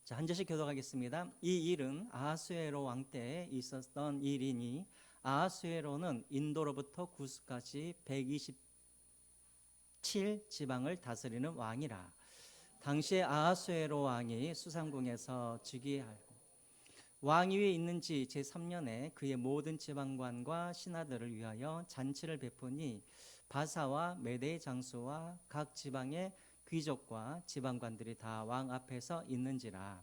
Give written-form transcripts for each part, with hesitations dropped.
자, 한 절씩 교독하겠습니다. 이 일은 아하수에로 왕 때에 있었던 일이니 아하수에로는 인도로부터 구스까지 127 지방을 다스리는 왕이라. 당시에 아하수에로 왕이 수상궁에서 즉위하고 왕위 위에 있는 지 제3년에 그의 모든 지방관과 신하들을 위하여 잔치를 베푸니 바사와 메대의 장수와 각 지방의 귀족과 지방관들이 다 왕 앞에서 있는지라.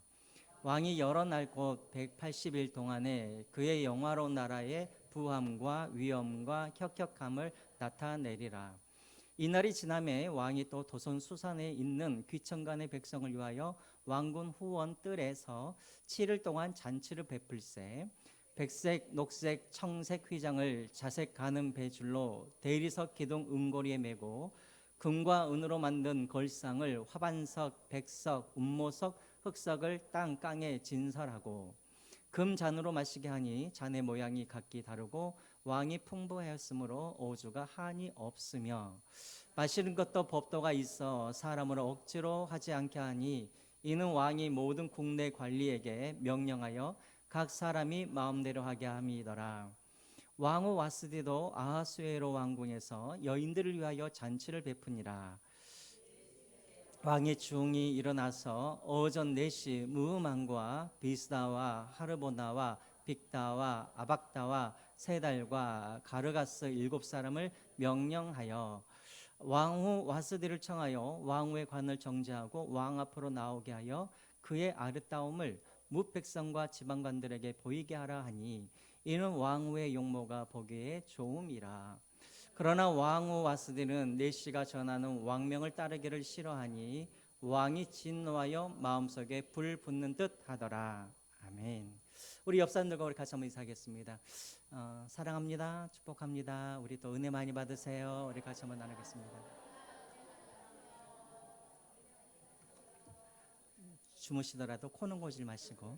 왕이 여러 날 곧 180일 동안에 그의 영화로운 나라의 부함과 위엄과 혁혁함을 나타내리라. 이날이 지남에 왕이 또 도선 수산에 있는 귀천간의 백성을 위하여 왕군 후원 뜰에서 7일 동안 잔치를 베풀세 백색, 녹색, 청색 휘장을 자색 가는 배줄로 대리석 기둥 은고리에 메고 금과 은으로 만든 걸상을 화반석, 백석, 운모석, 흑석을 땅에 진설하고 금잔으로 마시게 하니 잔의 모양이 각기 다르고 왕이 풍부하였으므로 오주가 한이 없으며 마시는 것도 법도가 있어 사람을 억지로 하지 않게 하니 이는 왕이 모든 국내 관리에게 명령하여 각 사람이 마음대로 하게 함이더라. 왕후 와스디도 아하수에로 왕궁에서 여인들을 위하여 잔치를 베푸니라. 왕의 중이 일어나서 오전 4시 무음왕과 비스다와 하르보나와 빅다와 아박다와 세달과 가르가스 7사람을 명령하여 왕후 와스디를 청하여 왕후의 관을 정지하고 왕 앞으로 나오게 하여 그의 아름다움을 뭇 백성과 지방관들에게 보이게 하라 하니 이는 왕후의 용모가 보기에 좋음이라. 그러나 왕후 와스디는 내시가 전하는 왕명을 따르기를 싫어하니 왕이 진노하여 마음속에 불 붙는 듯 하더라. 아멘. 우리 옆 사람들과 우리 같이 한번 인사하겠습니다. 사랑합니다. 축복합니다. 우리 또 은혜 많이 받으세요. 우리 같이 한번 나누겠습니다. 주무시더라도 코는 고지 마시고.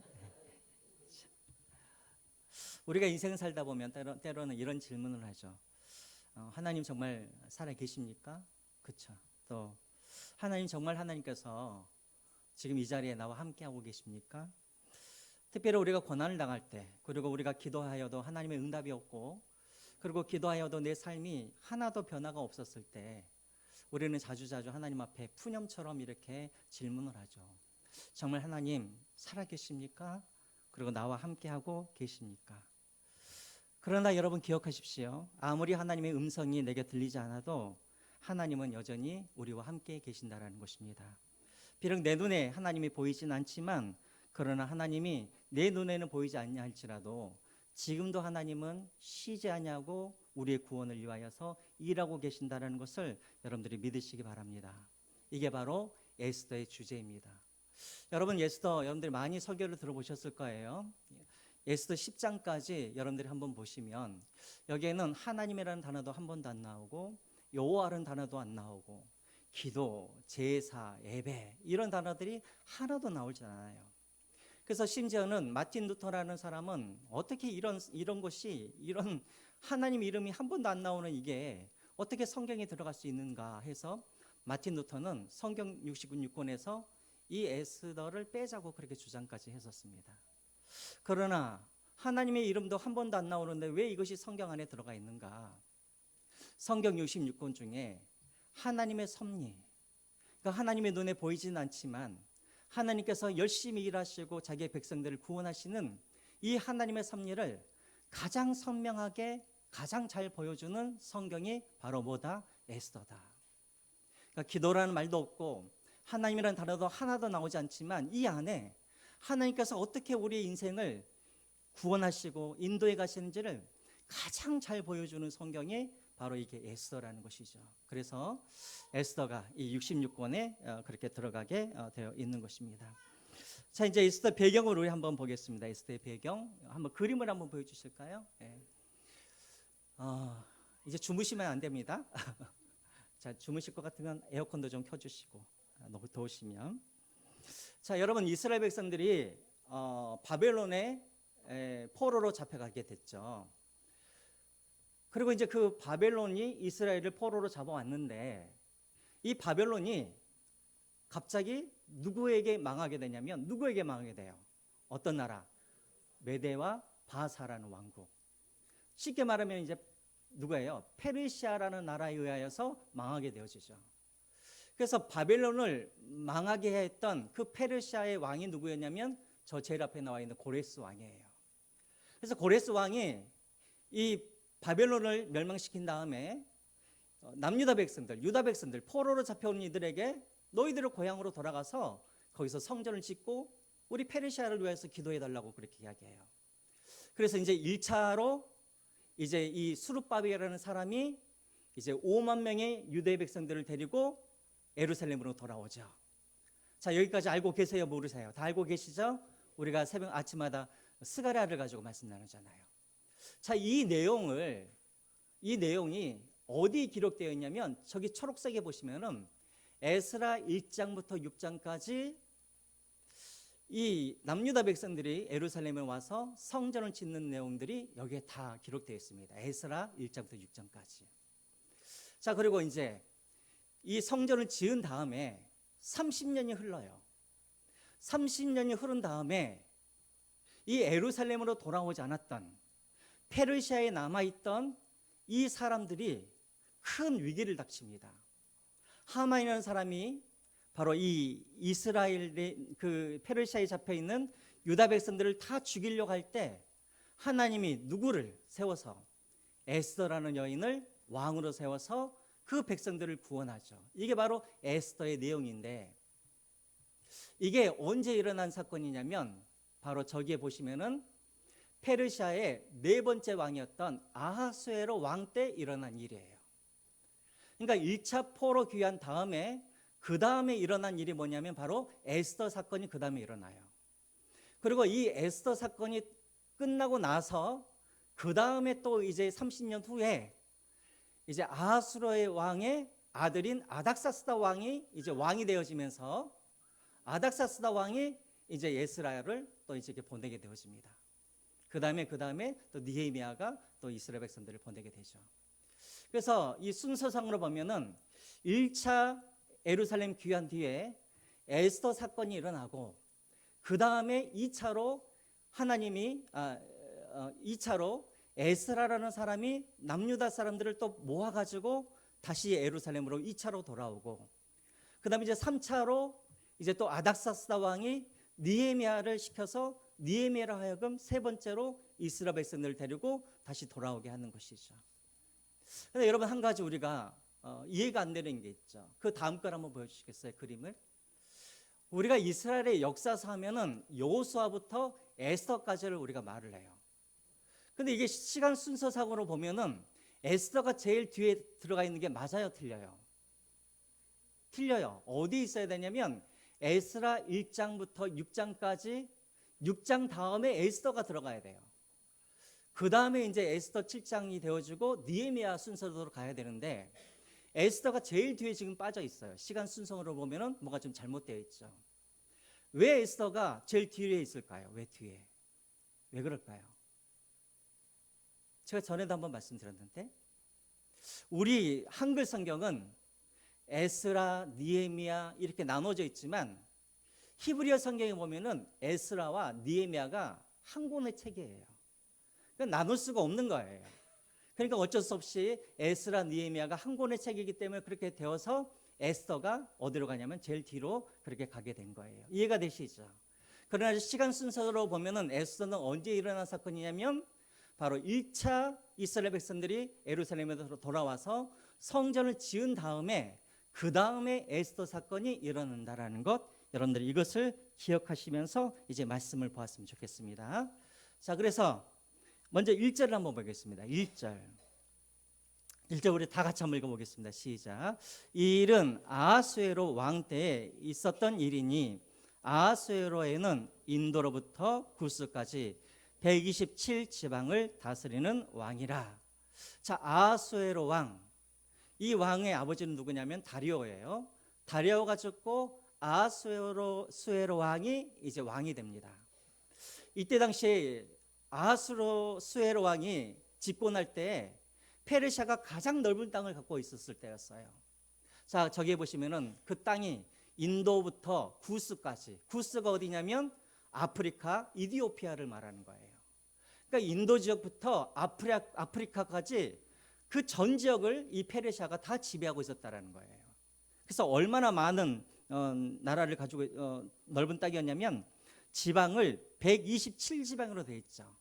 우리가 인생 살다 보면 때로는 이런 질문을 하죠. 하나님 정말 살아 계십니까? 그렇죠. 또 하나님 정말 하나님께서 지금 이 자리에 나와 함께하고 계십니까? 특별히 우리가 고난을 당할 때, 그리고 우리가 기도하여도 하나님의 응답이 없고, 그리고 기도하여도 내 삶이 하나도 변화가 없었을 때 우리는 자주자주 하나님 앞에 푸념처럼 이렇게 질문을 하죠. 정말 하나님 살아계십니까? 그리고 나와 함께하고 계십니까? 그러나 여러분 기억하십시오. 아무리 하나님의 음성이 내게 들리지 않아도 하나님은 여전히 우리와 함께 계신다라는 것입니다. 비록 내 눈에 하나님이 보이진 않지만 그러나 하나님이 내 눈에는 보이지 않냐 할지라도 지금도 하나님은 쉬지 않냐고 우리의 구원을 위하여서 일하고 계신다는 것을 여러분들이 믿으시기 바랍니다. 이게 바로 에스더의 주제입니다. 여러분 에스더 여러분들이 많이 설교를 들어보셨을 거예요. 에스더 10장까지 여러분들이 한번 보시면 여기에는 하나님이라는 단어도 한 번도 안 나오고 여호와라는 단어도 안 나오고 기도, 제사, 예배 이런 단어들이 하나도 나오지 않아요. 그래서 심지어는 마틴 루터라는 사람은 어떻게 이런 것이 이런 하나님 이름이 한 번도 안 나오는 이게 어떻게 성경에 들어갈 수 있는가 해서 마틴 루터는 성경 66권에서 이 에스더를 빼자고 그렇게 주장까지 했었습니다. 그러나 하나님의 이름도 한 번도 안 나오는데 왜 이것이 성경 안에 들어가 있는가? 성경 66권 중에 하나님의 섭리, 그러니까 하나님의 눈에 보이지는 않지만 하나님께서 열심히 일하시고 자기의 백성들을 구원하시는 이 하나님의 섭리를 가장 선명하게 가장 잘 보여주는 성경이 바로 뭐다? 에스더다. 그러니까 기도라는 말도 없고 하나님이라는 단어도 하나도 나오지 않지만 이 안에 하나님께서 어떻게 우리의 인생을 구원하시고 인도해 가시는지를 가장 잘 보여주는 성경이 바로 이게 에스더라는 것이죠. 그래서 에스더가 이 66권에 그렇게 들어가게 되어 있는 것입니다. 자, 이제 에스더 배경을 우리 한번 보겠습니다. 에스더의 배경 한번 그림을 한번 보여주실까요? 네. 이제 주무시면 안 됩니다. 자, 주무실 것 같으면 에어컨도 좀 켜주시고 너무 더우시면. 자, 여러분 이스라엘 백성들이 바벨론의 포로로 잡혀가게 됐죠. 그리고 이제 그 바벨론이 이스라엘을 포로로 잡아왔는데 이 바벨론이 갑자기 누구에게 망하게 되냐면 누구에게 망하게 돼요? 어떤 나라? 메대와 바사라는 왕국. 쉽게 말하면 이제 누구예요? 페르시아라는 나라에 의하여서 망하게 되어지죠. 그래서 바벨론을 망하게 했던 그 페르시아의 왕이 누구였냐면 저 제일 앞에 나와 있는 고레스 왕이에요. 그래서 고레스 왕이 이 바벨론을 멸망시킨 다음에 남유다 백성들, 유다 백성들, 포로로 잡혀온 이들에게 너희들의 고향으로 돌아가서 거기서 성전을 짓고 우리 페르시아를 위해서 기도해 달라고 그렇게 이야기해요. 그래서 이제 1차로 이제 이 수룹바벨이라는 사람이 이제 5만 명의 유대 백성들을 데리고 예루살렘으로 돌아오죠. 자, 여기까지 알고 계세요? 모르세요? 다 알고 계시죠? 우리가 새벽 아침마다 스가랴를 가지고 말씀 나누잖아요. 자, 이 내용이 어디 기록되어 있냐면 저기 초록색에 보시면은 에스라 1장부터 6장까지 이 남유다 백성들이 예루살렘에 와서 성전을 짓는 내용들이 여기에 다 기록되어 있습니다. 에스라 1장부터 6장까지. 자, 그리고 이제 이 성전을 지은 다음에 30년이 흘러요. 30년이 흐른 다음에 이 예루살렘으로 돌아오지 않았던 페르시아에 남아있던 이 사람들이 큰 위기를 닥칩니다. 하만이라는 사람이 바로 이 이스라엘의 그 페르시아에 잡혀 있는 유다 백성들을 다 죽이려고 할 때 하나님이 누구를 세워서 에스더라는 여인을 왕으로 세워서 그 백성들을 구원하죠. 이게 바로 에스더의 내용인데 이게 언제 일어난 사건이냐면 바로 저기에 보시면은 페르시아의 네 번째 왕이었던 아하수에로 왕 때 일어난 일이에요. 그러니까 1차 포로 귀환 다음에 그 다음에 일어난 일이 뭐냐면 바로 에스더 사건이 그 다음에 일어나요. 그리고 이 에스더 사건이 끝나고 나서 그 다음에 또 이제 30년 후에 이제 아하수로의 왕의 아들인 아닥사스다 왕이 이제 왕이 되어지면서 아닥사스다 왕이 이제 예스라엘을 또 이제 보내게 되어집니다. 그 다음에 또 느헤미야가 또 이스라엘 백성들을 보내게 되죠. 그래서 이 순서상으로 보면은 1차 예루살렘 귀환 뒤에 에스더 사건이 일어나고 그 다음에 2차로 하나님이 2차로 에스라라는 사람이 남유다 사람들을 또 모아가지고 다시 예루살렘으로 2차로 돌아오고 그 다음에 이제 3차로 이제 또 아닥사스다 왕이 느헤미야를 시켜서 느헤미야로 하여금 세 번째로 이스라엘 백성들을 데리고 다시 돌아오게 하는 것이죠. 그런데 여러분 한 가지 우리가 이해가 안 되는 게 있죠. 그 다음 걸 한번 보여주시겠어요? 그림을. 우리가 이스라엘의 역사서 하면은 여호수아부터 에스더까지를 우리가 말을 해요. 근데 이게 시간 순서상으로 보면은 에스더가 제일 뒤에 들어가 있는 게 맞아요? 틀려요? 틀려요. 어디 있어야 되냐면 에스라 1장부터 6장까지 6장 다음에 에스더가 들어가야 돼요. 그 다음에 이제 에스더 7장이 되어지고 느헤미야 순서로 가야 되는데 에스더가 제일 뒤에 지금 빠져 있어요. 시간 순서로 보면은 뭐가 좀 잘못되어 있죠. 왜 에스더가 제일 뒤에 있을까요? 왜 뒤에? 왜 그럴까요? 제가 전에도 한번 말씀드렸는데 우리 한글 성경은 에스라, 느헤미야 이렇게 나눠져 있지만 히브리어 성경에 보면은 에스라와 느헤미야가 한 권의 책이에요. 그러니까 나눌 수가 없는 거예요. 그러니까 어쩔 수 없이 에스라, 느헤미야가 한 권의 책이기 때문에 그렇게 되어서 에스더가 어디로 가냐면 제일 뒤로 그렇게 가게 된 거예요. 이해가 되시죠? 그러나 시간 순서로 보면은 에스더는 언제 일어난 사건이냐면 바로 1차 이스라엘 백성들이 예루살렘에서 돌아와서 성전을 지은 다음에 그 다음에 에스더 사건이 일어난다라는 것, 여러분들이 이것을 기억하시면서 이제 말씀을 보았으면 좋겠습니다. 자, 그래서 먼저 1절을 한번 보겠습니다. 1절 우리 다 같이 한번 읽어보겠습니다. 시작. 이 일은 아하수에로 왕 때에 있었던 일이니 아하수에로에는 인도로부터 구스까지 127지방을 다스리는 왕이라. 자, 아하수에로 왕, 이 왕의 아버지는 누구냐면 다리오예요. 다리오가 죽고 아하수에로 왕이 이제 왕이 됩니다. 이때 당시에 아하수에로 왕이 집권할 때 페르시아가 가장 넓은 땅을 갖고 있었을 때였어요. 자, 저기에 보시면은 그 땅이 인도부터 구스까지. 구스가 어디냐면 아프리카, 이디오피아를 말하는 거예요. 그러니까 인도 지역부터 아프리카까지 그 전 지역을 이 페르시아가 다 지배하고 있었다라는 거예요. 그래서 얼마나 많은 나라를 가지고 넓은 땅이었냐면 지방을 127지방으로 되어 있죠.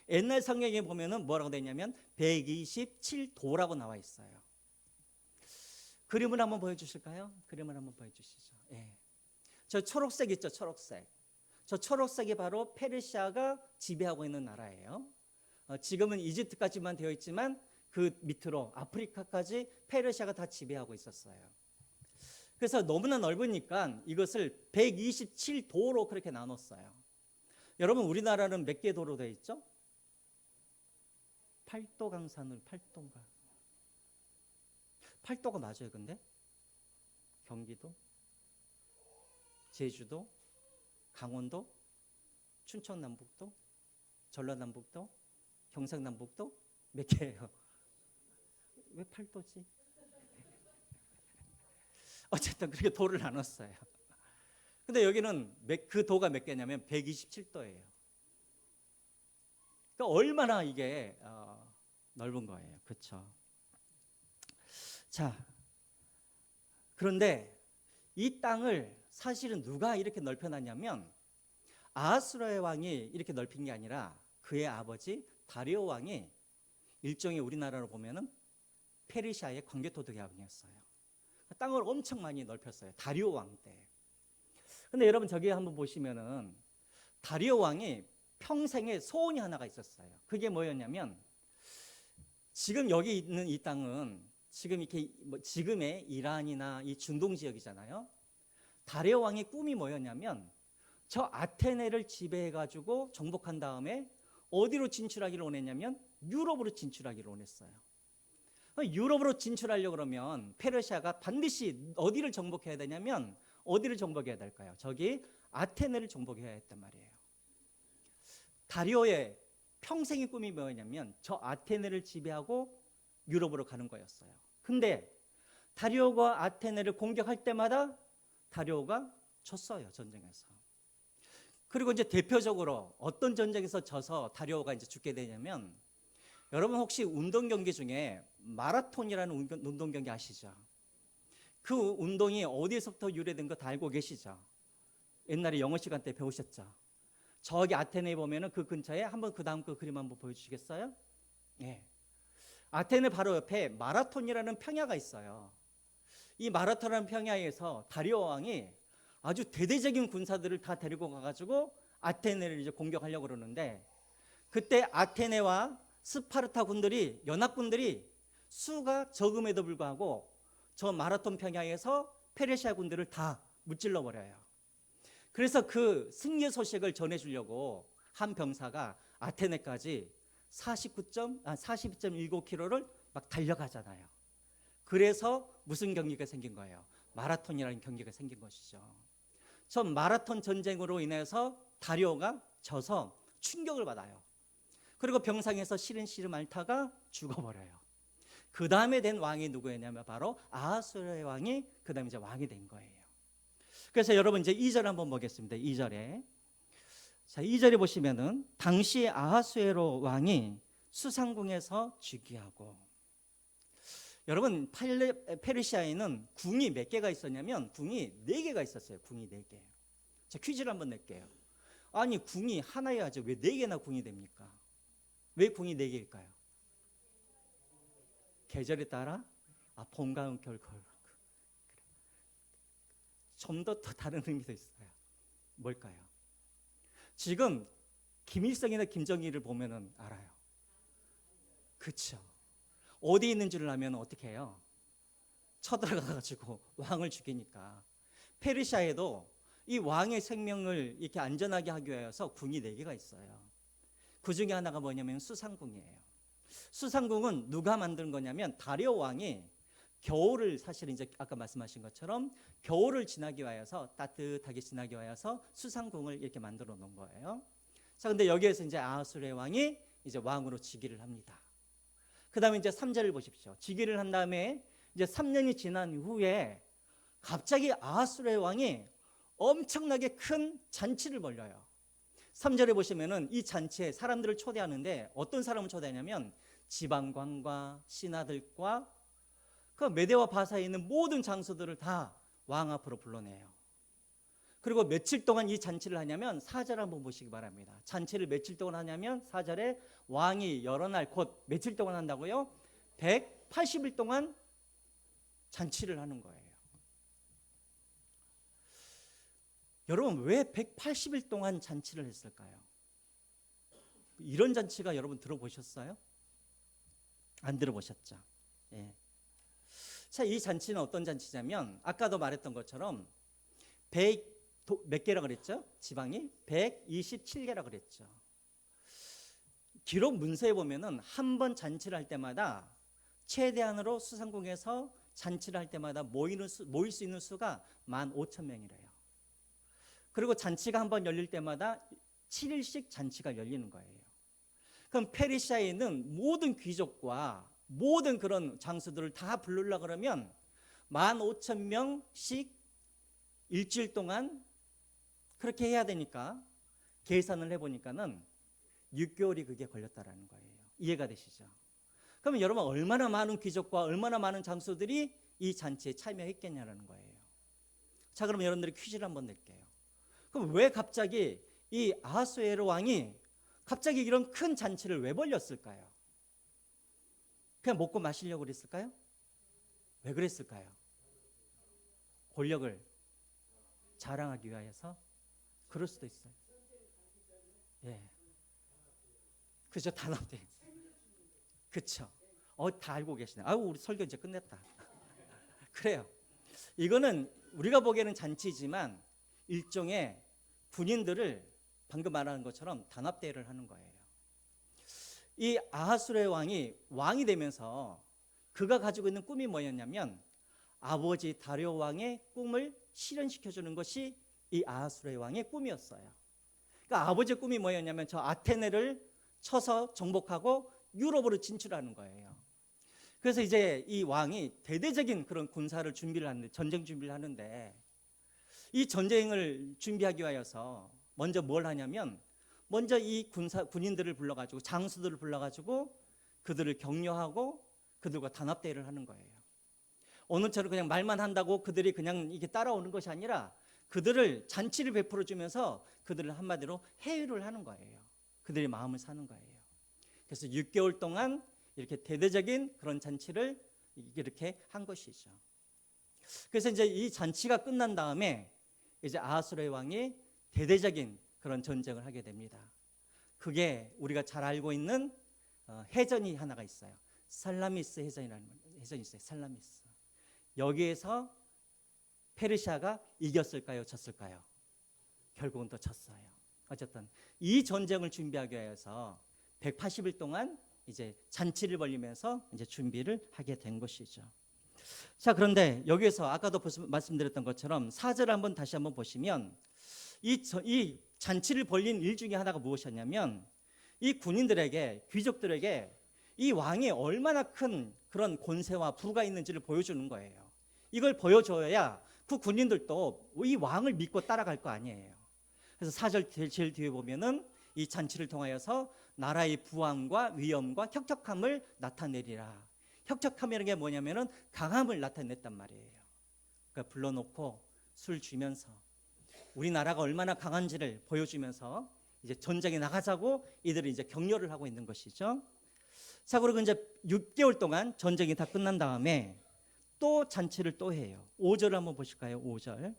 옛날 성경에 보면은 뭐라고 되어 있냐면 127도라고 나와 있어요. 그림을 한번 보여주실까요? 그림을 한번 보여주시죠. 예. 저 초록색 있죠, 초록색. 저 초록색이 바로 페르시아가 지배하고 있는 나라예요. 지금은 이집트까지만 되어 있지만 그 밑으로 아프리카까지 페르시아가 다 지배하고 있었어요. 그래서 너무나 넓으니까 이것을 127도로 그렇게 나눴어요. 여러분, 우리나라는 몇 개 도로 되어 있죠? 8도 강산을 8도인가? 8도가 맞아요, 근데? 경기도, 제주도, 강원도, 춘천남북도, 전라남북도, 경상남북도 몇 개예요? 왜 8도지? 어쨌든 그렇게 도를 나눴어요. 근데 여기는 그 도가 몇 개냐면 127도예요. 그러니까 얼마나 이게 넓은 거예요. 그렇죠? 자, 그런데 이 땅을 사실은 누가 이렇게 넓혀놨냐면 아하수르의 왕이 이렇게 넓힌 게 아니라 그의 아버지 다리오 왕이 일종의 우리나라로 보면은 페르시아의 관개토득의 왕이었어요. 땅을 엄청 많이 넓혔어요. 다리오 왕 때. 근데 여러분 저기 한번 보시면은 다리오 왕이 평생에 소원이 하나가 있었어요. 그게 뭐였냐면 지금 여기 있는 이 땅은 지금 이렇게 지금의 이란이나 이 중동 지역이잖아요. 다리오 왕의 꿈이 뭐였냐면 저 아테네를 지배해가지고 정복한 다음에 어디로 진출하기를 원했냐면 유럽으로 진출하기를 원했어요. 유럽으로 진출하려고 그러면 페르시아가 반드시 어디를 정복해야 되냐면 어디를 정복해야 될까요? 저기 아테네를 정복해야 했단 말이에요. 다리오의 평생의 꿈이 뭐였냐면 저 아테네를 지배하고 유럽으로 가는 거였어요. 근데 다리오가 아테네를 공격할 때마다 다리오가 졌어요, 전쟁에서. 그리고 이제 대표적으로 어떤 전쟁에서 져서 다리오가 이제 죽게 되냐면 여러분 혹시 운동 경기 중에 마라톤이라는 운동 경기 아시죠? 그 운동이 어디서부터 유래된 거 다 알고 계시죠? 옛날에 영어 시간 때 배우셨죠? 저기 아테네에 보면은 그 근처에 한번 그 다음 그 그림 한번 보여주시겠어요? 예. 아테네 바로 옆에 마라톤이라는 평야가 있어요. 이 마라톤이라는 평야에서 다리오 왕이 아주 대대적인 군사들을 다 데리고 가가지고 아테네를 이제 공격하려고 그러는데 그때 아테네와 스파르타 군들이 연합군들이 수가 적음에도 불구하고 저 마라톤 평야에서 페르시아 군들을 다 무찔러 버려요. 그래서 그 승리 소식을 전해주려고 한 병사가 아테네까지 42.19km를 막 달려가잖아요. 그래서 무슨 경기가 생긴 거예요? 마라톤이라는 경기가 생긴 것이죠. 저 마라톤 전쟁으로 인해서 다리오가 져서 충격을 받아요. 그리고 병상에서 시름시름 앓다가 죽어버려요. 그 다음에 된 왕이 누구였냐면 바로 아하수르의 왕이 그 다음에 이제 왕이 된 거예요. 그래서 여러분 이제 2절 한번 보겠습니다. 2절에. 자, 2절에 보시면은 당시 아하수에로 왕이 수상궁에서 즉위하고. 여러분 페르시아에는 궁이 몇 개가 있었냐면 궁이 4개가 있었어요. 궁이 4개. 자, 퀴즈를 한번 낼게요. 아니 궁이 하나여야죠. 왜 4개나 궁이 됩니까? 왜 궁이 4개일까요? 계절에 따라 봄, 가을, 겨울, 겨울. 좀 더 다른 의미도 있어요. 뭘까요? 지금 김일성이나 김정일을 보면은 알아요. 그렇죠. 어디 있는 줄 알면 어떻게 해요? 쳐들어가가지고 왕을 죽이니까. 페르시아에도 이 왕의 생명을 이렇게 안전하게 하기 위해서 궁이 4개가 있어요. 그 중에 하나가 뭐냐면 수상궁이에요. 수상궁은 누가 만든 거냐면 다리오 왕이 겨울을 사실 이제 아까 말씀하신 것처럼 겨울을 지나기 위해서 따뜻하게 지나기 위해서 수상궁을 이렇게 만들어 놓은 거예요. 자, 근데 여기에서 이제 아하수르의 왕이 이제 왕으로 즉위를 합니다. 그 다음에 이제 3절을 보십시오. 즉위를 한 다음에 이제 3년이 지난 후에 갑자기 아하수르의 왕이 엄청나게 큰 잔치를 벌려요. 3절에 보시면은 이 잔치에 사람들을 초대하는데 어떤 사람을 초대하냐면 지방관과 신하들과 그 메대와 바사에 있는 모든 장소들을 다 왕 앞으로 불러내요. 그리고 며칠 동안 이 잔치를 하냐면 4절 한번 보시기 바랍니다. 잔치를 며칠 동안 하냐면 4절에 왕이 여러 날 곧 며칠 동안 한다고요? 180일 동안 잔치를 하는 거예요. 여러분 왜 180일 동안 잔치를 했을까요? 이런 잔치가 여러분 들어보셨어요? 안 들어보셨죠? 예. 자, 이 잔치는 어떤 잔치냐면 아까도 말했던 것처럼 몇 개라 그랬죠? 지방이 127개라 그랬죠. 기록 문서에 보면은 한 번 잔치를 할 때마다 최대한으로 수상궁에서 잔치를 할 때마다 모일 수 있는 수가 15,000명이래요. 그리고 잔치가 한 번 열릴 때마다 7일씩 잔치가 열리는 거예요. 그럼 페르시아에 있는 모든 귀족과 모든 그런 장수들을 다 부르려 그러면 15,000명씩 일주일 동안 그렇게 해야 되니까 계산을 해보니까는 6개월이 그게 걸렸다라는 거예요. 이해가 되시죠? 그러면 여러분 얼마나 많은 귀족과 얼마나 많은 장수들이 이 잔치에 참여했겠냐라는 거예요. 자, 그럼 여러분들이 퀴즈를 한번 낼게요. 그럼 왜 갑자기 이 아하수에로 왕이 갑자기 이런 큰 잔치를 왜 벌렸을까요? 그냥 먹고 마시려고 그랬을까요? 왜 그랬을까요? 권력을 자랑하기 위해서? 그럴 수도 있어요. 예. 그죠, 단합대. 그쵸. 다 알고 계시네. 아유, 우리 설교 이제 끝냈다. 그래요. 이거는 우리가 보기에는 잔치지만 일종의 군인들을 방금 말하는 것처럼 단합대회를 하는 거예요. 이 아하수르의 왕이 되면서 그가 가지고 있는 꿈이 뭐였냐면 아버지 다리오 왕의 꿈을 실현시켜주는 것이 이 아하수르의 왕의 꿈이었어요. 그러니까 아버지의 꿈이 뭐였냐면 저 아테네를 쳐서 정복하고 유럽으로 진출하는 거예요. 그래서 이제 이 왕이 대대적인 그런 군사를 준비를 하는데, 전쟁 준비를 하는데, 이 전쟁을 준비하기 위해서 먼저 뭘 하냐면 먼저 이 군인들을 불러가지고 장수들을 불러가지고 그들을 격려하고 그들과 단합대회를 하는 거예요. 오늘처럼 그냥 말만 한다고 그들이 그냥 이게 따라오는 것이 아니라 그들을 잔치를 베풀어 주면서 그들을 한마디로 해유를 하는 거예요. 그들의 마음을 사는 거예요. 그래서 6개월 동안 이렇게 대대적인 그런 잔치를 이렇게 한 것이죠. 그래서 이제 이 잔치가 끝난 다음에 이제 아하수르의 왕이 대대적인 그런 전쟁을 하게 됩니다. 그게 우리가 잘 알고 있는 해전이 하나가 있어요. 살라미스 해전이라는 해전이 있어요. 살라미스. 여기에서 페르시아가 이겼을까요? 졌을까요? 결국은 또 졌어요. 어쨌든 이 전쟁을 준비하기 위해서 180일 동안 이제 잔치를 벌리면서 이제 준비를 하게 된 것이죠. 자, 그런데 여기에서 아까도 말씀드렸던 것처럼 4절 한번 다시 한번 보시면 이 잔치를 벌린 일 중에 하나가 무엇이었냐면 이 군인들에게, 귀족들에게 이 왕이 얼마나 큰 그런 권세와 부가 있는지를 보여주는 거예요. 이걸 보여줘야 그 군인들도 이 왕을 믿고 따라갈 거 아니에요. 그래서 4절 제일 뒤에 보면은 이 잔치를 통하여서 나라의 부함과 위엄과 혁혁함을 나타내리라. 혁혁함이라는 게 뭐냐면은 강함을 나타냈단 말이에요. 그러니까 불러놓고 술 주면서 우리나라가 얼마나 강한지를 보여주면서 이제 전쟁에 나가자고 이들이 이제 격려를 하고 있는 것이죠. 자, 그리고 이제 6개월 동안 전쟁이 다 끝난 다음에 또 잔치를 또 해요. 5절을 한번 보실까요? 5절.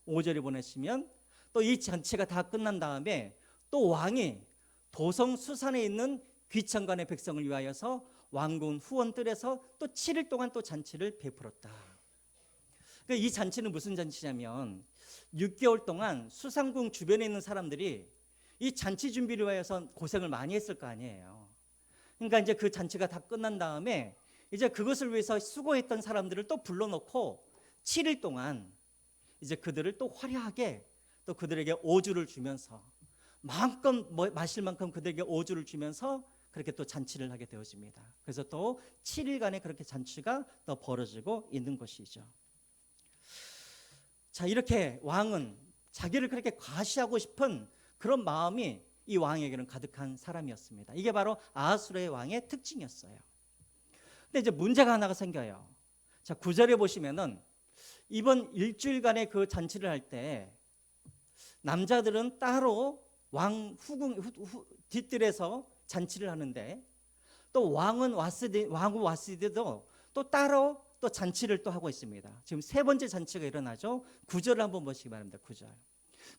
5절에 보내시면 또 이 잔치가 다 끝난 다음에 또 왕이 도성 수산에 있는 귀천간의 백성을 위하여서 왕궁 후원뜰에서 또 7일 동안 또 잔치를 베풀었다. 그러니까 이 잔치는 무슨 잔치냐면 6개월 동안 수상궁 주변에 있는 사람들이 이 잔치 준비를 위해서 고생을 많이 했을 거 아니에요. 그러니까 이제 그 잔치가 다 끝난 다음에 이제 그것을 위해서 수고했던 사람들을 또 불러놓고 7일 동안 이제 그들을 또 화려하게 또 그들에게 오주를 주면서 마음껏 마실 만큼 그들에게 오주를 주면서 그렇게 또 잔치를 하게 되어집니다. 그래서 또 7일간의 그렇게 잔치가 또 벌어지고 있는 것이죠. 자, 이렇게 왕은 자기를 그렇게 과시하고 싶은 그런 마음이 이 왕에게는 가득한 사람이었습니다. 이게 바로 아하수르의 왕의 특징이었어요. 근데 이제 문제가 하나가 생겨요. 자, 9절에 보시면은 이번 일주일간의 그 잔치를 할 때 남자들은 따로 왕 뒷뜰에서 잔치를 하는데, 또 왕후 와스디도 또 따로 또 잔치를 또 하고 있습니다. 지금 세 번째 잔치가 일어나죠. 9절을 한번 보시기 바랍니다.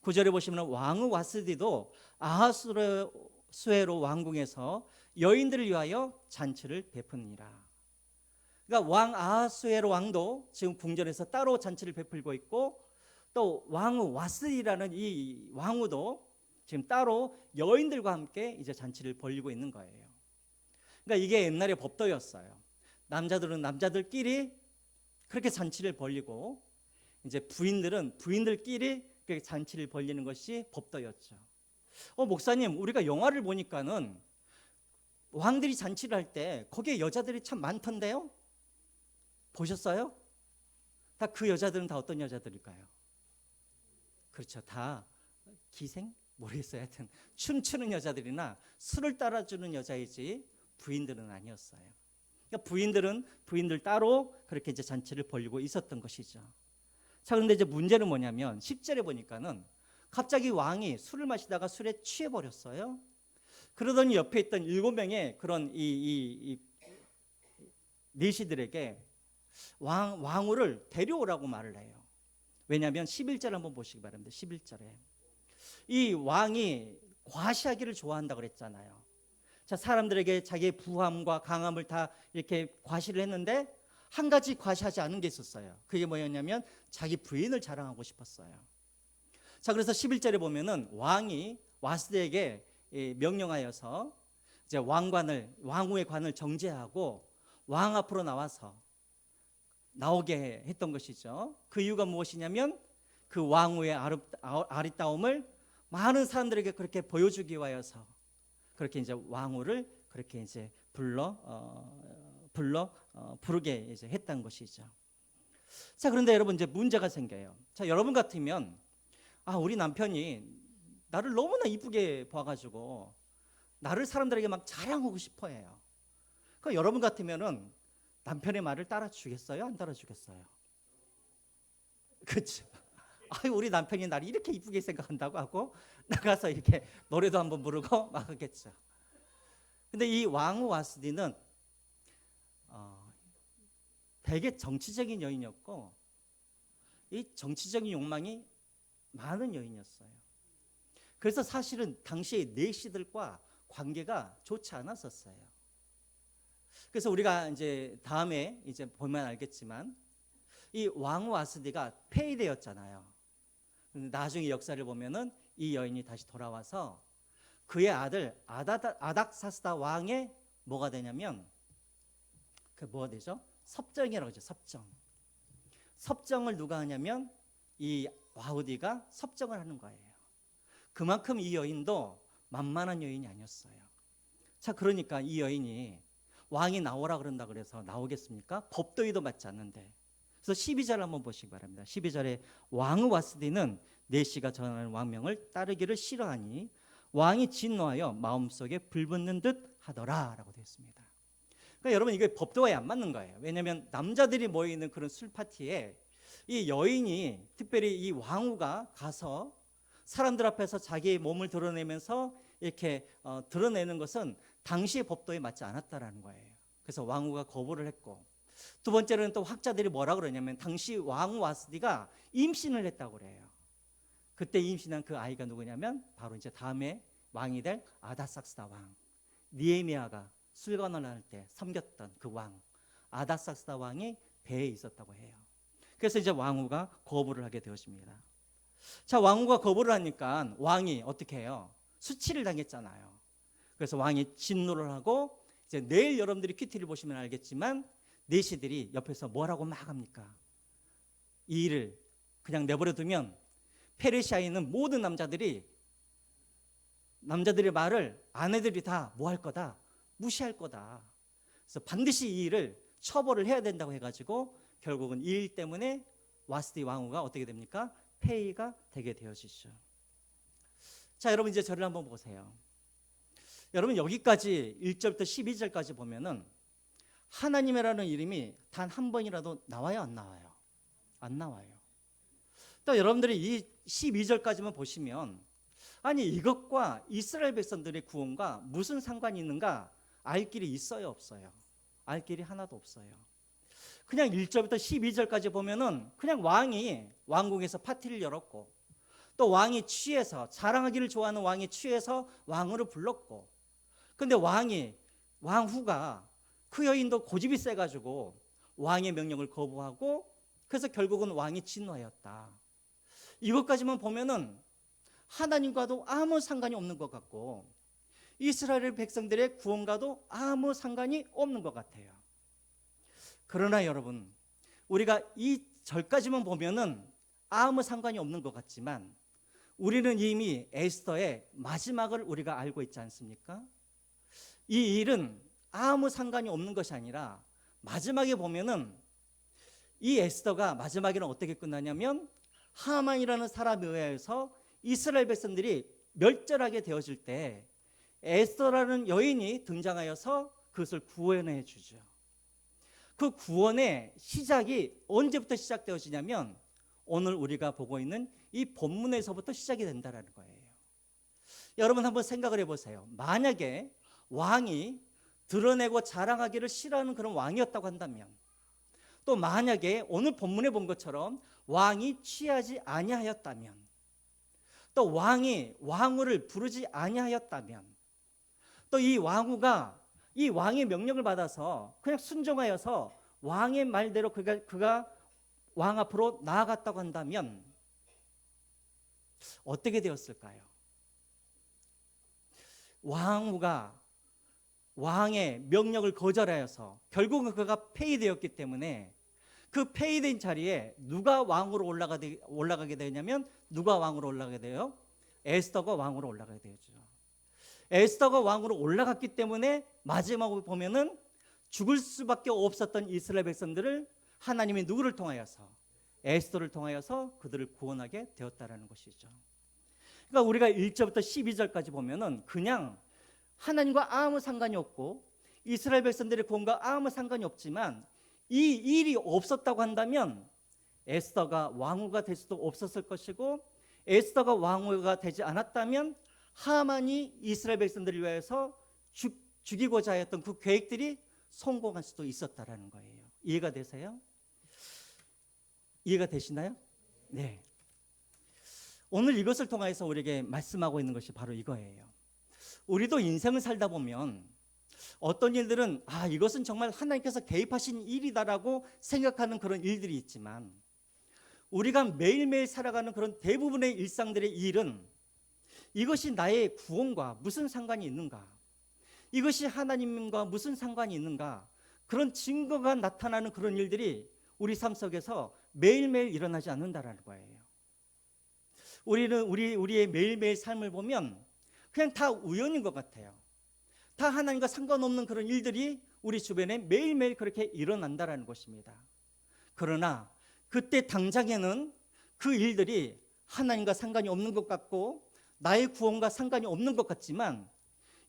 9절에 보시면 왕후 와스디도 아하수에로 왕궁에서 여인들을 위하여 잔치를 베푸니라. 그러니까 왕 아하수에로 왕도 지금 궁전에서 따로 잔치를 베풀고 있고, 또 왕후 와스디라는 이 왕후도 지금 따로 여인들과 함께 이제 잔치를 벌이고 있는 거예요. 그러니까 이게 옛날의 법도였어요. 남자들은 남자들끼리 그렇게 잔치를 벌이고, 이제 부인들은 부인들끼리 그렇게 잔치를 벌이는 것이 법도였죠. 목사님, 우리가 영화를 보니까는 왕들이 잔치를 할 때 거기에 여자들이 참 많던데요? 보셨어요? 다 그 여자들은 다 어떤 여자들일까요? 그렇죠. 다 기생? 모르겠어요. 하여튼 춤추는 여자들이나 술을 따라주는 여자이지 부인들은 아니었어요. 그러니까 부인들은 부인들 따로 그렇게 이제 잔치를 벌이고 있었던 것이죠. 자, 그런데 이제 문제는 뭐냐면 10절에 보니까는 갑자기 왕이 술을 마시다가 술에 취해 버렸어요. 그러더니 옆에 있던 7명의 그런 이 내시들에게 왕후를 데려오라고 말을 해요. 왜냐하면 11절 한번 보시기 바랍니다. 11절에 이 왕이 과시하기를 좋아한다고 그랬잖아요. 자, 사람들에게 자기의 부함과 강함을 다 이렇게 과시를 했는데 한 가지 과시하지 않은 게 있었어요. 그게 뭐였냐면 자기 부인을 자랑하고 싶었어요. 자, 그래서 11절에 보면은 왕이 와스디에게 명령하여서 이제 왕후의 관을 정죄하고 왕 앞으로 나오게 했던 것이죠. 그 이유가 무엇이냐면 그 왕후의 아리따움을 많은 사람들에게 그렇게 보여주기 위하여서 그렇게 이제 왕후를 그렇게 이제 부르게 이제 했던 것이죠. 자, 그런데 여러분 이제 문제가 생겨요. 자, 여러분 같으면 우리 남편이 나를 너무나 이쁘게 봐가지고 나를 사람들에게 막 자랑하고 싶어해요. 그러니까 여러분 같으면은 남편의 말을 따라주겠어요? 안 따라주겠어요? 그렇죠. 우리 남편이 나를 이렇게 이쁘게 생각한다고 하고 나가서 이렇게 노래도 한번 부르고 막 하겠죠. 근데 이 왕후 와스디는 되게 정치적인 여인이었고, 이 정치적인 욕망이 많은 여인이었어요. 그래서 사실은 당시의 내시들과 관계가 좋지 않았었어요. 그래서 우리가 이제 다음에 이제 보면 알겠지만 이 왕후 와스디가 폐위되었잖아요. 나중에 역사를 보면은 이 여인이 다시 돌아와서 그의 아들 아닥사스다 왕의 뭐가 되냐면 그 뭐가 되죠? 섭정이라고 하죠. 섭정을 누가 하냐면 이 와우디가 섭정을 하는 거예요. 그만큼 이 여인도 만만한 여인이 아니었어요. 자, 그러니까 이 여인이 왕이 나오라 그런다 그래서 나오겠습니까? 법도위도 맞지 않는데. 그래서 12절 한번 보시기 바랍니다. 12절에 왕후 와스디는 내시가 전하는 왕명을 따르기를 싫어하니 왕이 진노하여 마음속에 불붙는 듯 하더라라고 되어 있습니다. 그러니까 여러분 이게 법도와에 안 맞는 거예요. 왜냐하면 남자들이 모이는 그런 술 파티에 이 여인이 특별히 이 왕후가 가서 사람들 앞에서 자기의 몸을 드러내면서 이렇게 드러내는 것은 당시의 법도에 맞지 않았다라는 거예요. 그래서 왕후가 거부를 했고, 두 번째로는 또 학자들이 뭐라 그러냐면 당시 왕후 와스디가 임신을 했다고 그래요. 그때 임신한 그 아이가 누구냐면 바로 이제 다음에 왕이 될 아닥사스다 왕, 느헤미야가 술관을 할 때 섬겼던 그 왕 아닥사스다 왕이 배에 있었다고 해요. 그래서 이제 왕후가 거부를 하게 되었습니다. 자, 왕후가 거부를 하니까 왕이 어떻게 해요? 수치를 당했잖아요. 그래서 왕이 진노를 하고, 이제 내일 여러분들이 큐티를 보시면 알겠지만 내시들이 옆에서 뭐라고 막 합니까? 이 일을 그냥 내버려 두면 페르시아에 있는 모든 남자들의 말을 아내들이 다 뭐 할 거다? 무시할 거다. 그래서 반드시 이 일을 처벌을 해야 된다고 해가지고 결국은 이 일 때문에 와스디 왕후가 어떻게 됩니까? 폐위가 되게 되어지죠. 자, 여러분 이제 저를 한번 보세요. 여러분 여기까지 1절부터 12절까지 보면은 하나님이라는 이름이 단 한 번이라도 나와요, 안 나와요? 안 나와요. 또 여러분들이 이 12절까지만 보시면 아니 이것과 이스라엘 백성들의 구원과 무슨 상관이 있는가 알 길이 있어요, 없어요? 알 길이 하나도 없어요. 그냥 1절부터 12절까지 보면은 그냥 왕이 왕궁에서 파티를 열었고 또 왕이 취해서 자랑하기를 좋아하는 왕이 취해서 왕후를 불렀고 근데 왕후가 그 여인도 고집이 세가지고 왕의 명령을 거부하고 그래서 결국은 왕이 진노하였다. 이것까지만 보면은 하나님과도 아무 상관이 없는 것 같고 이스라엘 백성들의 구원과도 아무 상관이 없는 것 같아요. 그러나 여러분 우리가 이 절까지만 보면은 아무 상관이 없는 것 같지만 우리는 이미 에스더의 마지막을 우리가 알고 있지 않습니까? 이 일은 아무 상관이 없는 것이 아니라 마지막에 보면은 이 에스더가 마지막에는 어떻게 끝나냐면 하만이라는 사람에 의해서 이스라엘 백성들이 멸절하게 되어질 때 에스더라는 여인이 등장하여서 그것을 구원해 주죠. 그 구원의 시작이 언제부터 시작되어지냐면 오늘 우리가 보고 있는 이 본문에서부터 시작이 된다는 거예요. 여러분 한번 생각을 해보세요. 만약에 왕이 드러내고 자랑하기를 싫어하는 그런 왕이었다고 한다면 또 만약에 오늘 본문에 본 것처럼 왕이 취하지 아니하였다면 또 왕이 왕후를 부르지 아니하였다면 또 이 왕후가 이 왕의 명령을 받아서 그냥 순종하여서 왕의 말대로 그가 왕 앞으로 나아갔다고 한다면 어떻게 되었을까요? 왕후가 왕의 명령을 거절하여서 결국은 그가 폐위되었기 때문에 그 폐위된 자리에 누가 왕으로 올라가게 되냐면 누가 왕으로 올라가게 돼요? 에스더가 왕으로 올라가게 되죠. 에스더가 왕으로 올라갔기 때문에 마지막으로 보면은 죽을 수밖에 없었던 이스라엘 백성들을 하나님이 누구를 통하여서 에스더를 통하여서 그들을 구원하게 되었다라는 것이죠. 그러니까 우리가 1절부터 12절까지 보면은 그냥 하나님과 아무 상관이 없고 이스라엘 백성들의 구원과 아무 상관이 없지만 이 일이 없었다고 한다면 에스더가 왕후가 될 수도 없었을 것이고 에스더가 왕후가 되지 않았다면 하만이 이스라엘 백성들을 위해서 죽이고자 했던 그 계획들이 성공할 수도 있었다라는 거예요. 이해가 되세요? 이해가 되시나요? 네. 오늘 이것을 통해서 우리에게 말씀하고 있는 것이 바로 이거예요. 우리도 인생을 살다 보면 어떤 일들은 이것은 정말 하나님께서 개입하신 일이다라고 생각하는 그런 일들이 있지만 우리가 매일매일 살아가는 그런 대부분의 일상들의 일은 이것이 나의 구원과 무슨 상관이 있는가? 이것이 하나님과 무슨 상관이 있는가? 그런 증거가 나타나는 그런 일들이 우리 삶 속에서 매일매일 일어나지 않는다라는 거예요. 우리의 매일매일 삶을 보면 그냥 다 우연인 것 같아요. 다 하나님과 상관없는 그런 일들이 우리 주변에 매일매일 그렇게 일어난다라는 것입니다. 그러나 그때 당장에는 그 일들이 하나님과 상관이 없는 것 같고 나의 구원과 상관이 없는 것 같지만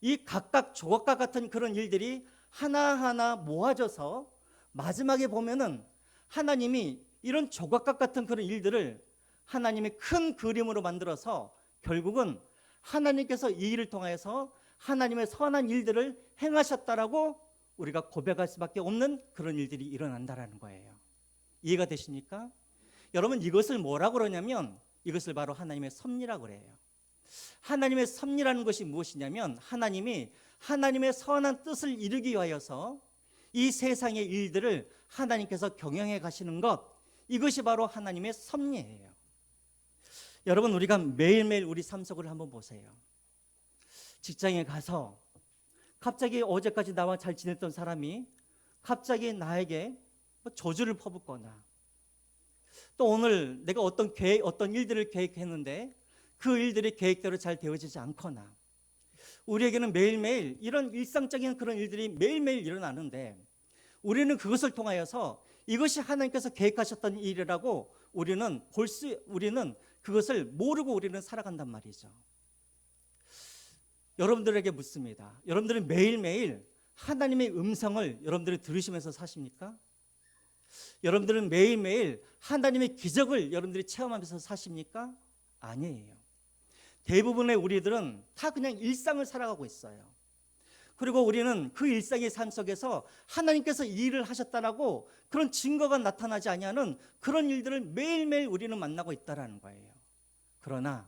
이 각각 조각과 같은 그런 일들이 하나하나 모아져서 마지막에 보면은 하나님이 이런 조각과 같은 그런 일들을 하나님의 큰 그림으로 만들어서 결국은 하나님께서 이 일을 통해서 하나님의 선한 일들을 행하셨다라고 우리가 고백할 수밖에 없는 그런 일들이 일어난다라는 거예요. 이해가 되십니까? 여러분 이것을 뭐라고 그러냐면 이것을 바로 하나님의 섭리라고 그래요. 하나님의 섭리라는 것이 무엇이냐면 하나님이 하나님의 선한 뜻을 이루기 위하여서 이 세상의 일들을 하나님께서 경영해 가시는 것, 이것이 바로 하나님의 섭리예요. 여러분 우리가 매일매일 우리 삶 속을 한번 보세요. 직장에 가서 갑자기 어제까지 나와 잘 지냈던 사람이 갑자기 나에게 저주를 퍼붓거나 또 오늘 내가 어떤 일들을 계획했는데 그 일들이 계획대로 잘 되어지지 않거나 우리에게는 매일매일 이런 일상적인 그런 일들이 매일매일 일어나는데 우리는 그것을 통하여서 이것이 하나님께서 계획하셨던 일이라고 우리는 그것을 모르고 우리는 살아간단 말이죠. 여러분들에게 묻습니다. 여러분들은 매일매일 하나님의 음성을 여러분들이 들으시면서 사십니까? 여러분들은 매일매일 하나님의 기적을 여러분들이 체험하면서 사십니까? 아니에요. 대부분의 우리들은 다 그냥 일상을 살아가고 있어요. 그리고 우리는 그 일상의 삶 속에서 하나님께서 이 일을 하셨다라고 그런 증거가 나타나지 아니하는 그런 일들을 매일매일 우리는 만나고 있다라는 거예요. 그러나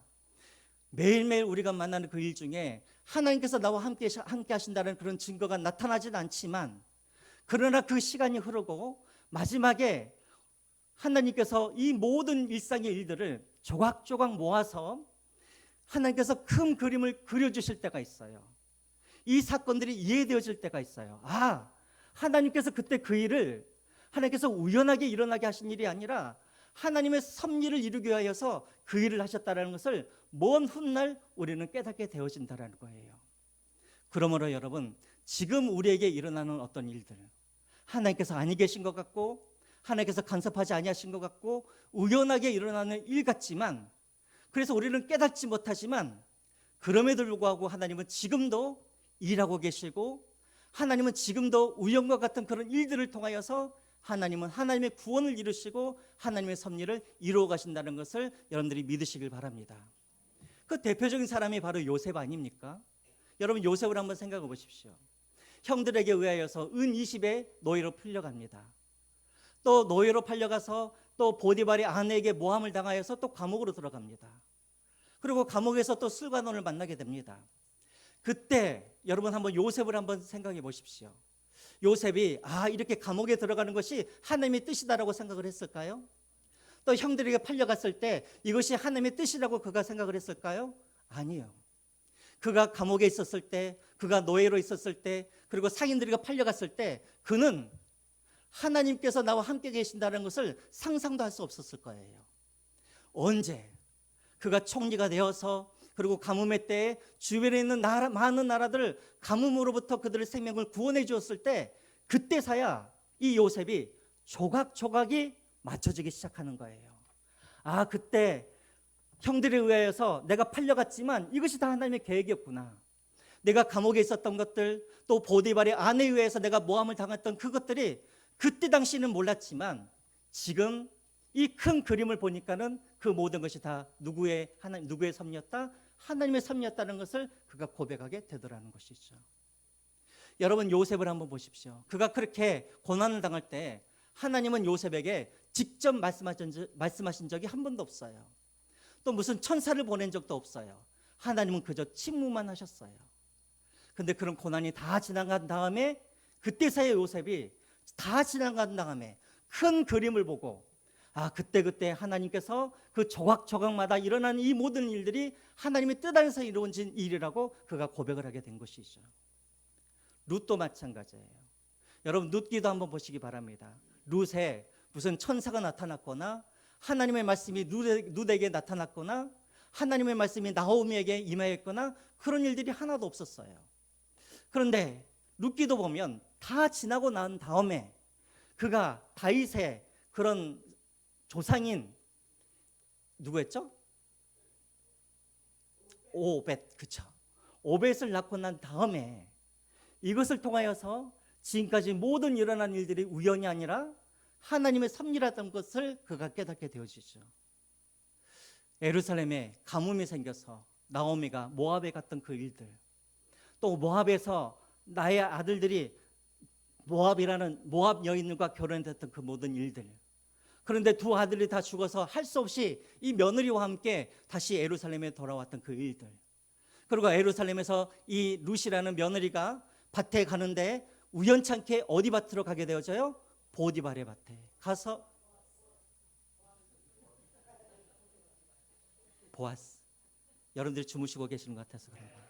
매일매일 우리가 만나는 그 일 중에 하나님께서 나와 함께 하신다는 그런 증거가 나타나지는 않지만, 그러나 그 시간이 흐르고 마지막에 하나님께서 이 모든 일상의 일들을 조각조각 모아서 하나님께서 큰 그림을 그려주실 때가 있어요. 이 사건들이 이해되어질 때가 있어요. 아, 하나님께서 그때 그 일을 하나님께서 우연하게 일어나게 하신 일이 아니라 하나님의 섭리를 이루기 위하여서 그 일을 하셨다는 것을 먼 훗날 우리는 깨닫게 되어진다는 거예요. 그러므로 여러분, 지금 우리에게 일어나는 어떤 일들, 하나님께서 아니 계신 것 같고 하나님께서 간섭하지 아니하신 것 같고 우연하게 일어나는 일 같지만, 그래서 우리는 깨닫지 못하지만 그럼에도 불구하고 하나님은 지금도 일하고 계시고, 하나님은 지금도 우연과 같은 그런 일들을 통하여서 하나님은 하나님의 구원을 이루시고 하나님의 섭리를 이루어 가신다는 것을 여러분들이 믿으시길 바랍니다. 그 대표적인 사람이 바로 요셉 아닙니까? 여러분, 요셉을 한번 생각해 보십시오. 형들에게 의하여서 은 20에 노예로 풀려갑니다. 또 노예로 팔려가서 또 보디발의 아내에게 모함을 당하여서 또 감옥으로 들어갑니다. 그리고 감옥에서 또 술관원을 만나게 됩니다. 그때 여러분 한번 요셉을 한번 생각해 보십시오. 요셉이 이렇게 감옥에 들어가는 것이 하나님의 뜻이다라고 생각을 했을까요? 또 형들에게 팔려갔을 때 이것이 하나님의 뜻이라고 그가 생각을 했을까요? 아니요. 그가 감옥에 있었을 때, 그가 노예로 있었을 때, 그리고 상인들에게 팔려갔을 때 그는 하나님께서 나와 함께 계신다는 것을 상상도 할 수 없었을 거예요. 언제 그가 총리가 되어서 그리고 가뭄의 때에 주변에 있는 많은 나라들 가뭄으로부터 그들의 생명을 구원해 주었을 때, 그때서야 이 요셉이 조각조각이 맞춰지기 시작하는 거예요. 그때 형들에 의하여서 내가 팔려갔지만 이것이 다 하나님의 계획이었구나. 내가 감옥에 있었던 것들, 또 보디발의 아내에 의해서 내가 모함을 당했던 그것들이 그때 당시는 몰랐지만 지금 이 큰 그림을 보니까는 그 모든 것이 다 누구의 섭리였다? 하나님의 섭리였다는 것을 그가 고백하게 되더라는 것이죠. 여러분, 요셉을 한번 보십시오. 그가 그렇게 고난을 당할 때 하나님은 요셉에게 직접 말씀하신 적이 한 번도 없어요. 또 무슨 천사를 보낸 적도 없어요. 하나님은 그저 침묵만 하셨어요. 근데 그런 고난이 다 지나간 다음에, 그때서야 요셉이 다 지나간 다음에 큰 그림을 보고 그때 하나님께서 그 조각조각마다 일어나는 이 모든 일들이 하나님의 뜻 안에서 이루어진 일이라고 그가 고백을 하게 된 것이죠. 룻도 마찬가지예요. 여러분, 룻기도 한번 보시기 바랍니다. 룻에 무슨 천사가 나타났거나 하나님의 말씀이 룻에게 나타났거나 하나님의 말씀이 나오미에게 임하였거나 그런 일들이 하나도 없었어요. 그런데 룻기도 보면 다 지나고 난 다음에 그가 다윗의 그런 조상인 누구였죠? 오벳, 그쵸? 오벳을 낳고 난 다음에 이것을 통하여서 지금까지 모든 일어난 일들이 우연이 아니라 하나님의 섭리라던 것을 그가 깨닫게 되어지죠. 예루살렘에 가뭄이 생겨서 나오미가 모압에 갔던 그 일들, 또 모압에서 나의 아들들이 모압 여인과 결혼했던 그 모든 일들, 그런데 두 아들이 다 죽어서 할 수 없이 이 며느리와 함께 다시 예루살렘에 돌아왔던 그 일들, 그리고 예루살렘에서 이 룻이라는 며느리가 밭에 가는데 우연찮게 어디 밭으로 가게 되어져요? 보디발의 밭에 가서, 보아스, 여러분들이 주무시고 계시는 것 같아서 그런 거예요.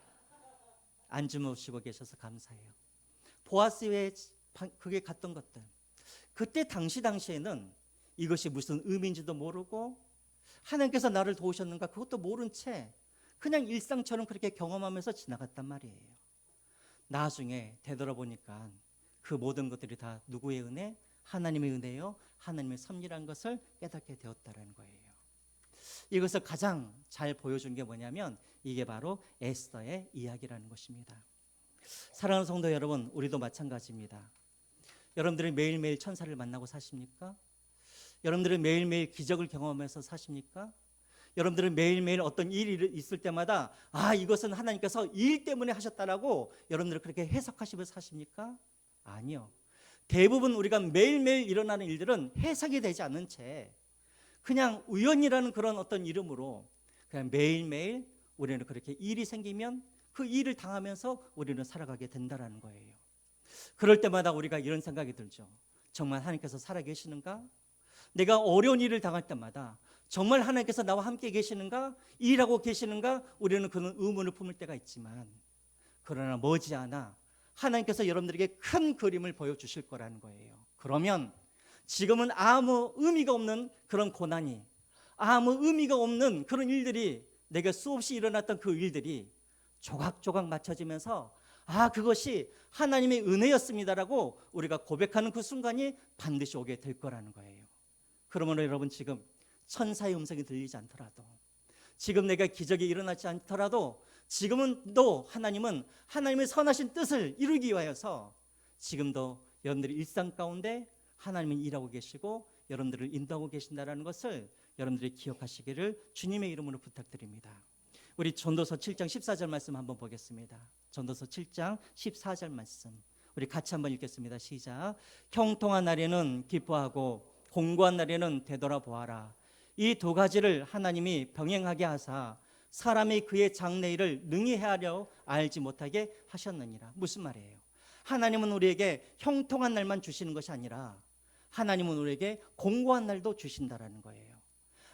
안 주무시고 계셔서 감사해요. 보아스에 그게 갔던 것들, 그때 당시에는 이것이 무슨 의미인지도 모르고 하나님께서 나를 도우셨는가 그것도 모른 채 그냥 일상처럼 그렇게 경험하면서 지나갔단 말이에요. 나중에 되돌아보니까 그 모든 것들이 다 누구의 은혜? 하나님의 은혜요, 하나님의 섭리라는 것을 깨닫게 되었다라는 거예요. 이것을 가장 잘 보여준 게 뭐냐면 이게 바로 에스더의 이야기라는 것입니다. 사랑하는 성도 여러분, 우리도 마찬가지입니다. 여러분들이 매일매일 천사를 만나고 사십니까? 여러분들은 매일매일 기적을 경험하면서 사십니까? 여러분들은 매일매일 어떤 일이 있을 때마다 이것은 하나님께서 일 때문에 하셨다라고 여러분들은 그렇게 해석하시면서 사십니까? 아니요. 대부분 우리가 매일매일 일어나는 일들은 해석이 되지 않는 채 그냥 우연이라는 그런 어떤 이름으로 그냥 매일매일 우리는 그렇게 일이 생기면 그 일을 당하면서 우리는 살아가게 된다라는 거예요. 그럴 때마다 우리가 이런 생각이 들죠. 정말 하나님께서 살아계시는가? 내가 어려운 일을 당할 때마다 정말 하나님께서 나와 함께 계시는가? 일하고 계시는가? 우리는 그런 의문을 품을 때가 있지만 그러나 머지않아 하나님께서 여러분들에게 큰 그림을 보여주실 거라는 거예요. 그러면 지금은 아무 의미가 없는 그런 고난이, 아무 의미가 없는 그런 일들이, 내가 수없이 일어났던 그 일들이 조각조각 맞춰지면서 그것이 하나님의 은혜였습니다라고 우리가 고백하는 그 순간이 반드시 오게 될 거라는 거예요. 그러므로 여러분, 지금 천사의 음성이 들리지 않더라도, 지금 내가 기적이 일어나지 않더라도 지금은 또 하나님은 하나님의 선하신 뜻을 이루기 위하여서 지금도 여러분들이 일상 가운데 하나님은 일하고 계시고 여러분들을 인도하고 계신다는 것을 여러분들이 기억하시기를 주님의 이름으로 부탁드립니다. 우리 전도서 7장 14절 말씀 한번 보겠습니다. 전도서 7장 14절 말씀 우리 같이 한번 읽겠습니다. 시작. 형통한 날에는 기뻐하고 공고한 날에는 되돌아보아라. 이 두 가지를 하나님이 병행하게 하사 사람이 그의 장래일을 능히 헤아려 알지 못하게 하셨느니라. 무슨 말이에요? 하나님은 우리에게 형통한 날만 주시는 것이 아니라 하나님은 우리에게 공고한 날도 주신다라는 거예요.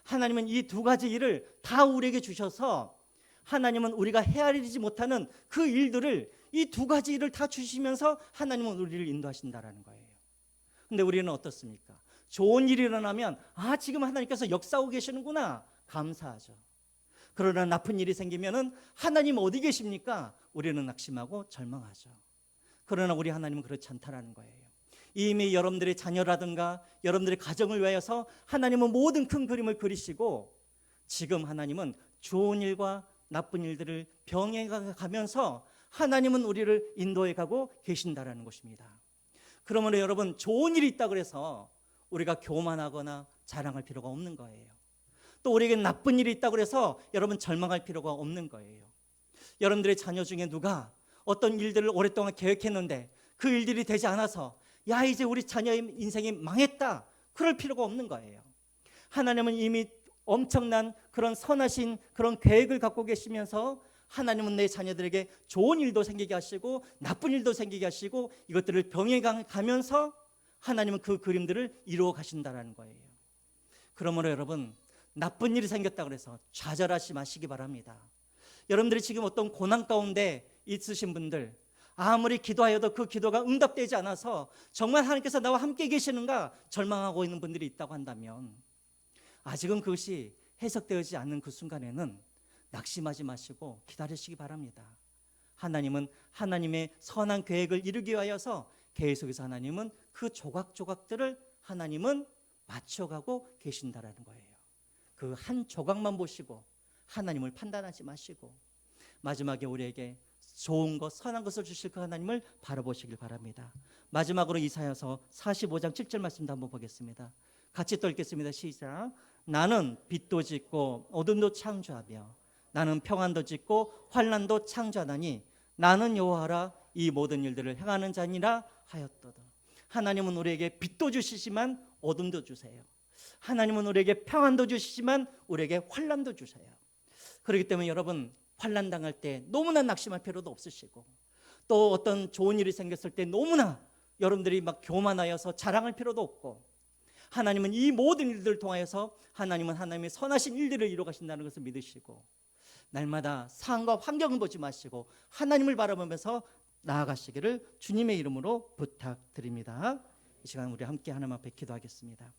하나님은 이 두 가지 일을 다 우리에게 주셔서 하나님은 우리가 헤아리지 못하는 그 일들을, 이 두 가지 일을 다 주시면서 하나님은 우리를 인도하신다라는 거예요. 근데 우리는 어떻습니까? 좋은 일이 일어나면 지금 하나님께서 역사하고 계시는구나, 감사하죠. 그러나 나쁜 일이 생기면은 하나님 어디 계십니까? 우리는 낙심하고 절망하죠. 그러나 우리 하나님은 그렇지 않다라는 거예요. 이미 여러분들의 자녀라든가 여러분들의 가정을 위하여서 하나님은 모든 큰 그림을 그리시고 지금 하나님은 좋은 일과 나쁜 일들을 병행하면서 하나님은 우리를 인도해 가고 계신다라는 것입니다. 그러므로 여러분, 좋은 일이 있다고 해서 우리가 교만하거나 자랑할 필요가 없는 거예요. 또 우리에게 나쁜 일이 있다고 해서 여러분 절망할 필요가 없는 거예요. 여러분들의 자녀 중에 누가 어떤 일들을 오랫동안 계획했는데 그 일들이 되지 않아서 이제 우리 자녀의 인생이 망했다, 그럴 필요가 없는 거예요. 하나님은 이미 엄청난 그런 선하신 그런 계획을 갖고 계시면서 하나님은 내 자녀들에게 좋은 일도 생기게 하시고 나쁜 일도 생기게 하시고 이것들을 병행하면서 하나님은 그 그림들을 이루어 가신다는 거예요. 그러므로 여러분, 나쁜 일이 생겼다고 해서 좌절하지 마시기 바랍니다. 여러분들이 지금 어떤 고난 가운데 있으신 분들, 아무리 기도하여도 그 기도가 응답되지 않아서 정말 하나님께서 나와 함께 계시는가 절망하고 있는 분들이 있다고 한다면, 아직은 그것이 해석되지 않는 그 순간에는 낙심하지 마시고 기다리시기 바랍니다. 하나님은 하나님의 선한 계획을 이루기 위하여서 계속해서 하나님은 그 조각조각들을 하나님은 맞춰가고 계신다라는 거예요. 그 한 조각만 보시고 하나님을 판단하지 마시고 마지막에 우리에게 좋은 것, 선한 것을 주실 그 하나님을 바라보시길 바랍니다. 마지막으로 이사야서 45장 7절 말씀도 한번 보겠습니다. 같이 또 읽겠습니다. 시작. 나는 빛도 짓고 어둠도 창조하며 나는 평안도 짓고 환난도 창조하나니 나는 여호와라 이 모든 일들을 행하는 자니라 하였도다. 하나님은 우리에게 빛도 주시지만 어둠도 주세요. 하나님은 우리에게 평안도 주시지만 우리에게 환난도 주세요. 그렇기 때문에 여러분, 환난 당할 때 너무나 낙심할 필요도 없으시고, 또 어떤 좋은 일이 생겼을 때 너무나 여러분들이 막 교만하여서 자랑할 필요도 없고, 하나님은 이 모든 일들을 통하여서 하나님은 하나님의 선하신 일들을 이루어 가신다는 것을 믿으시고, 날마다 상황과 환경을 보지 마시고 하나님을 바라보면서 나아가시기를 주님의 이름으로 부탁드립니다. 이 시간 우리 함께 하나님 앞에 기도하겠습니다.